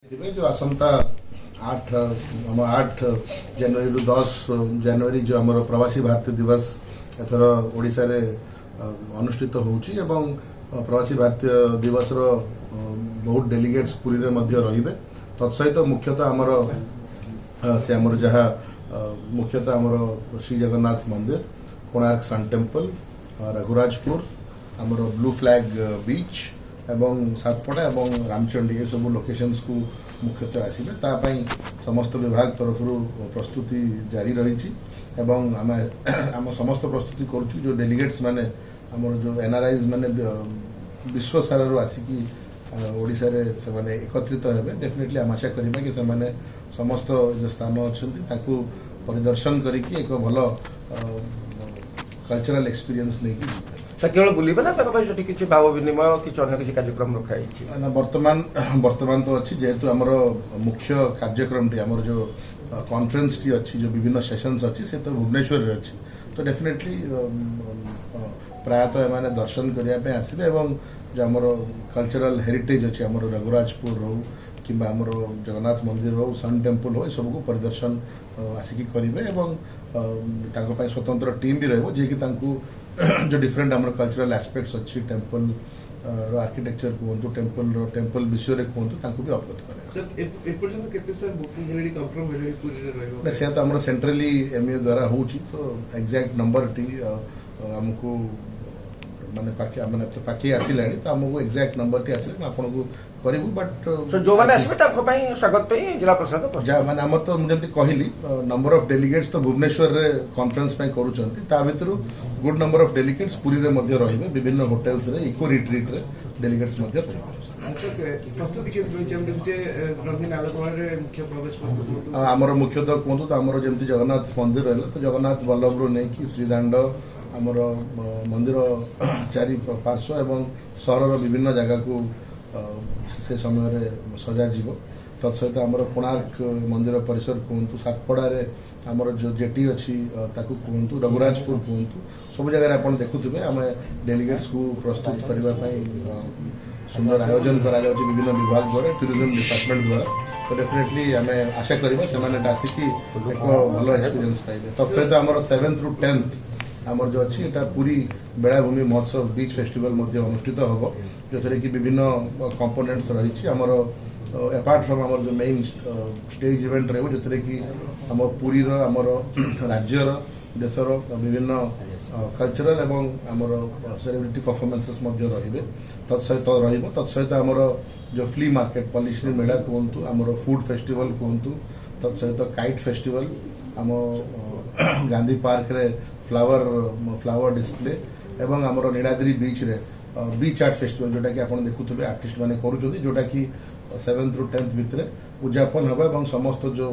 जो आसंता 8 जनवरी रु 10 जनवरी जो आम प्रवासी भारतीय दिवस एथर ओडिशा रे अनुष्ठित होउची एवं प्रवासी भारतीय दिवस रो बहुत डेलीगेट्स पुरी रे मध्य रहिबे तत्सहित मुख्यतः आमर से आमर जहा मुख्यतः आमर श्री जगन्नाथ मंदिर कोणार्क सन टेम्पल रघुराजपुर आमर ब्लू फ्लैग बीच एवं सातपड़ा एवं रामचंडी ये सब लोकेशंस को मुख्यतः आसबे तापाई समस्त विभाग तरफ प्रस्तुति जारी रही एवं आम समस्त प्रस्तुति करुँ जो डेलीगेट्स माने आमर जो एनआरआईज माने विश्व सारा आसिकी ओडिशा रे से माने एकत्रित हेबे डेफिनेटली आम आशा करिबा कि से समस्त जो स्थान अच्छा परिदर्शन करके एक भल कल्चरल एक्सपीरियंस नहीं केवल बुलबे ना किसी भाव विनिमय किसी अन्य किसी कार्यक्रम रखाई वर्तमान तो अच्छी जेहेतु आमर मुख्य कार्यक्रम टी आमर जो कॉन्फ्रेंस टी अच्छी जो विभिन्न सेशंस अच्छी से तो भुवनेश्वर रे अच्छी तो डेफिनेटली प्रायतः एमाने दर्शन करने आसबे एवं जो आमर कल्चरल हेरिटेज अच्छी आमर रघुराजपुर हो कि आमर जगन्नाथ मंदिर हो सन टेम्पल हो सब को परिदर्शन आसिकी करेंगे एवं स्वतंत्र टीम भी रही जी जो डिफरेंट आमर कल्चरल एस्पेक्ट्स अच्छी टेम्पल आर्किटेक्चर कहतु टेम्पल विषय में कहतु भी अवगत करें से तो आम सेंट्रली एमए द्वारा हो एक्जाक्ट नंबर टी आमको माने पाखे आसिला तो आमको एक्जाक्ट नंबर टी आसिले आपको करूँ बट जो मैंने स्वागत जिला प्रशासन माने आम तो मुझे कहली नंबर ऑफ डेलीगेट्स तो भुवनेश्वर रे कॉन्फ्रेंस भर good number of delegates Puri रे मध्य रहिबे विभिन्न होटेल्स रे इको रिट्रीट रे डेलीगेट्स मध्य आमर मुख्यतः कहतु तो आमर जमी जगन्नाथ मंदिर रहा तो जगन्नाथ बल्लभ रू नहीं कि श्रीदांड आमर मंदिर चारि पार्श्व एवं सहर विभिन्न जगह को से समय सजा जीव तत्सहित आमर कोणार्क मंदिर परिसर कहतु सातपड़ा आमर जो जेटी अच्छी कहतु रघुराजपुर कहतु सब जगह आप देखुए आम डेलीगेट्स को प्रस्तुत करने सुंदर आयोजन करा विभिन्न विभाग द्वारा टूरिज्म डिपार्टमेंट द्वारा तो डेफिनेटली आम आशा करवा से आसिकी एक भल एक्सपीरियंस पाइबे तत्सहित आमर 7th ରୁ 10th आमर जो अच्छी एटा पूरी बेलाभूमि महोत्सव बीच फेस्टिवल मध्य अनुष्ठित हम जो कि विभिन्न कंपोनेंट्स रही आमर अपार्ट फ्रॉम आमर जो मेन स्टेज इवेंट रही जो कि आम पुरी आमर राज्यर देशर विभिन्न कल्चरल एवं आमर सेलिब्रिटी परफॉर्मेंसेस रही तत्सहित आमर जो फ्ली मार्केट पॉलिश्री मेला कहतु आमर फूड फेस्टिवल कहतु तत्सहित काइट फेस्टिवल आम गांधी पार्क रे फ्लावर डिस्प्ले एवं आमर नीलाद्री बीच रे बीच आर्ट फेस्टिवल जोटा कि आप देखुए आर्टिस्ट मैंने करुँच जोटा कि 7th ରୁ 10th भितर उद्यापन हम समस्त जो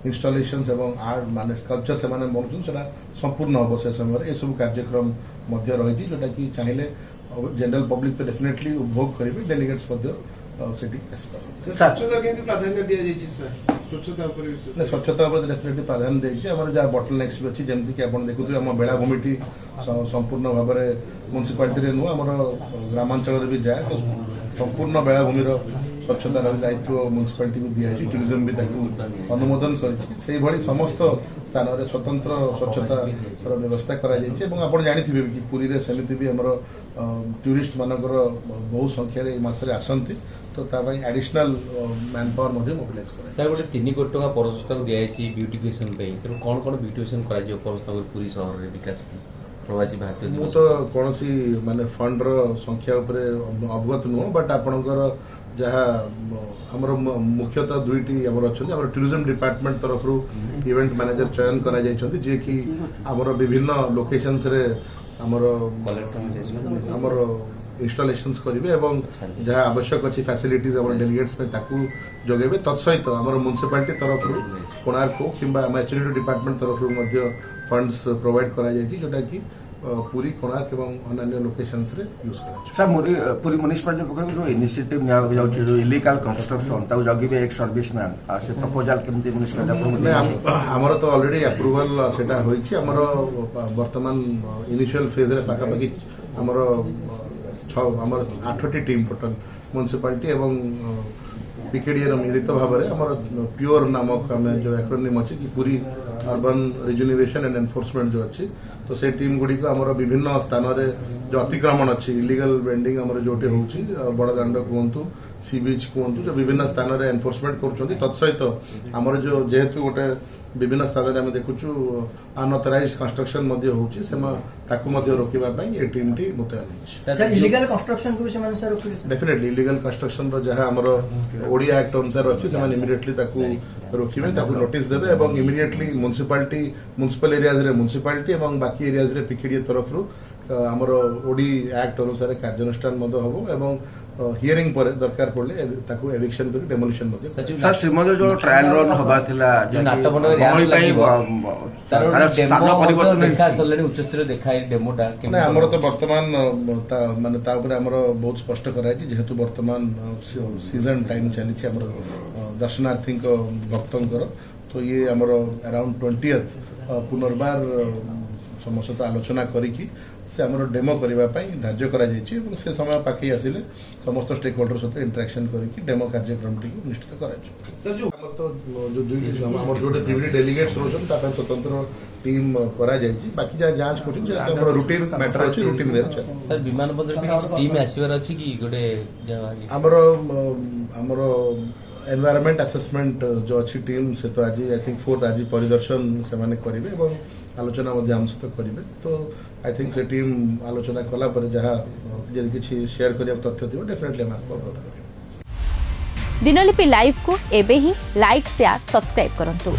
इंस्टॉलेशंस एवं आर्ट माने स्कल्पचर से बनूँ से संपूर्ण हम से समय ये सब कार्यक्रम रही जोटा कि चाहिए जनरल पब्लिक तो डेफिनेटली उपभोग करेंगे डेलीगेट्स स्वच्छता डेफिनेटली प्राधान्य देती जहाँ बटल नेक्स भी अच्छी जमी कि आप देखुए आम बेलाभूमि संपूर्ण भाव में म्युनिसिपालिटी नुह आम ग्रामांचल भी जाए तो संपूर्ण बेलाभूमि स्वच्छतार दायित्व म्युनिसिपालिटी को दिखाई टूरिज्म भी अनुमोदन कर समस्त स्थान में स्वतंत्र स्वच्छता व्यवस्था आप जानी कि पुरी में सेमती भी आम टूरिस्ट मानकर बहु संख्यार मसरे आसती तो एडिशनल मैन पावर मोबिलाइज कर सर गोटे 3 कोटी टका प्रस्ताव दिखाई ब्यूटिफिकेशन तेणु कौन कौन ब्यूटिफिकेशन कर पुरी सहर में विकास प्रवासी भारतीय मु तो कौन सी माने फंड संख्या अवगत नुह बट आपणकर जहाँ आमर मुख्यतः 2टी आमर अच्छा टूरिज्म डिपार्टमेंट तरफ इवेंट मैनेजर चयन करा जे कि आमर विभिन्न लोकेशंस रे आमर इंस्टॉलेशंस करेंगे एवं जहाँ आवश्यक अच्छी फैसिलिटीज आम डेलीगेट्स में जगेबे तत्सहित आम म्युनिसिपालिटी तरफ कोणार्क हो कि एचडीडी डिपार्टमेंट तरफ फंड्स प्रोवाइड करा जोटा कि पूरी कोणार्क एवं अन्य लोकेशंस रे यूज करा सर पूरी म्युनिसिपालिटी पक्ष जो इनिशिएटिव निया जाउछि जो इलीगल कंस्ट्रक्शन ताउ जगिबे एक सर्विसमैन से प्रपोजल केमती म्युनिसिपालिटी हमर तो ऑलरेडी अप्रूवल सेटा होइछि हमर वर्तमान इनिशियल फेज रे पाका पाकी हमर 8टी टीम टोटल म्युनिसिपालिटी एवं ପିକେଡିଏର ମିଳିତ ଭାବରେ ଆମର ପିଓର ନାମକ ଆମେ ଯେଉଁ ଆକ୍ରୋନିମ୍ ଅଛି କି ପୁରୀ ଅର୍ବାନ୍ ରିଜୁନିଭେସନ୍ ଆଣ୍ଡ ଏନଫୋର୍ସମେଣ୍ଟ ଯେଉଁ ଅଛି ତ ସେ ଟିମ୍ ଗୁଡ଼ିକ ଆମର ବିଭିନ୍ନ ସ୍ଥାନରେ ଯେଉଁ ଅତିକ୍ରମଣ ଅଛି ଇଲିଗାଲ ବେଣ୍ଡିଂ ଆମର ଯେଉଁଠି ହେଉଛି ବଡ଼ଦାଣ୍ଡ କୁହନ୍ତୁ ସି ବିଚ୍ କୁହନ୍ତୁ ଯେଉଁ ବିଭିନ୍ନ ସ୍ଥାନରେ ଏନଫୋର୍ସମେଣ୍ଟ କରୁଛନ୍ତି ତତ୍ସହିତ ଆମର ଯେଉଁ ଯେହେତୁ ଗୋଟେ ବିଭିନ୍ନ ସ୍ଥାନରେ ଆମେ ଦେଖୁଛୁ ଅନଅଥରାଇଜ୍ କନଷ୍ଟ୍ରକ୍ସନ ମଧ୍ୟ ହେଉଛି ତାକୁ ମଧ୍ୟ ରୋକିବା ପାଇଁ ଏ ଟିମ୍ଟି ମୁତୟନ ହେଇଛି सर इलीगल कंस्ट्रक्शन को भी से सर रोकिबे सर डेफिनेटली इलीगल कन्स्ट्रक्शन जहाँ आमर ओडिया एक्ट अनुसार अच्छी से इमिडिएटली रोकिबे नोटिस देबे एवं इमिडिएटली म्युनिसिपल एरियाज रे म्युनिसिपालिटी एवं बाकी एरियाज रे पिकेडीए तरफ आमर ओडी एक्ट अनुसार कार्यानुष्ठान मध्य हबो एवं हियरिंग पर दरकार पड़ले ताकू एविक्शन कर डेमोलिशन मध्य सर श्रीमंदिर जो ट्रायल रन हवा थिला जो नाटमंडल गहଳି ପାଇଁ तार ସ୍ଥାନ ପରିବର୍ତ୍ତନ देखा ହେଇଛି। सलेनी उच्च स्तरीय देखा डेमोटा ना आमर तो वर्तमान माने ता ऊपर आमर बहुत स्पष्ट कराई जेहेतु वर्तमान सीजन टाइम चली दर्शनार्थी भक्तंकर तो ये आमर अराउंड 20th पुनर्बार समस्त आलोचना करिकी से आमर डेमो करबा पई धार्य करा जायछि एवं से समय पाखी आसिले समस्त स्टेक होल्डर सहित इंटरेक्शन करिकी डेमो कार्यक्रम टी निश्चित करा सर जो आमर तो जो दुई आमर जो डिप्यूटी डेलीगेट्स रोजन ता पे स्वतंत्र टीम करा जायछि बाकी जा जांच करिन जे आमर रूटीन मैटर अछि रूटीन वे छै सर विमान बंदर पे टीम आसीवर अछि कि गोटे आमर एनवायरमेंट असेसमेंट जो अच्छी टीम से तो आज आई थिंक 4th आज परिदर्शन से माने करिवे एवं आलोचना मध्य हम सहित करिवे तो आई थिंक से टीम आलोचना कला पर जहाँ यदि किसी शेयर करिया तथ्य थी डेफिनेटली हम आपको अवगत करिवे। दिनलिपि लाइव को एबे ही लाइक शेयर सब्सक्राइब करंतु।